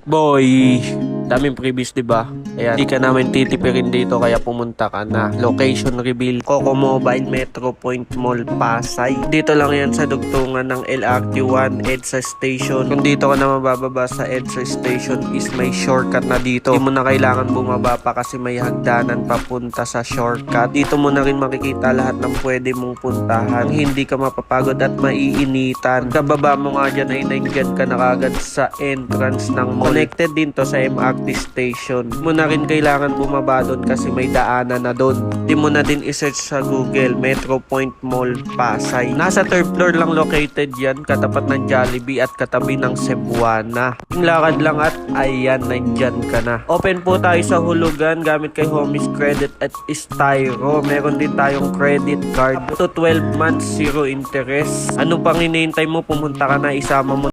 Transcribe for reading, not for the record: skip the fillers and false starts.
Boy, daming previous, di ba? Ayan, hindi ka namin titipirin dito kaya pumunta ka na. Location reveal, Coco Mobile Metro Point Mall, Pasay. Dito lang yan sa dugtungan ng LRT1 EDSA Station. Kung dito ka na mabababa sa EDSA Station is may shortcut na dito. Hindi mo na kailangan bumaba pa kasi may hagdanan papunta sa shortcut. Dito mo na rin makikita lahat ng pwede mong puntahan. Hindi ka mapapagod at maiinitan. Kababa mo nga dyan ay nandiyan ka na kagad sa entrance ng mall. Connected din to sa MRT station. Mo na rin kailangan bumaba doon kasi may daanan na doon. Di mo na din isearch sa Google Metro Point Mall, Pasay. Nasa third floor lang located yan, katapat ng Jollibee at katabi ng Cebuana. Yung lakad lang at ayan, nandyan ka na. Open po tayo sa hulugan gamit kay Homies Credit at Styro. Meron din tayong credit card. Up to 12 months, zero interest. Ano pang hinihintay mo? Pumunta ka na, isama mo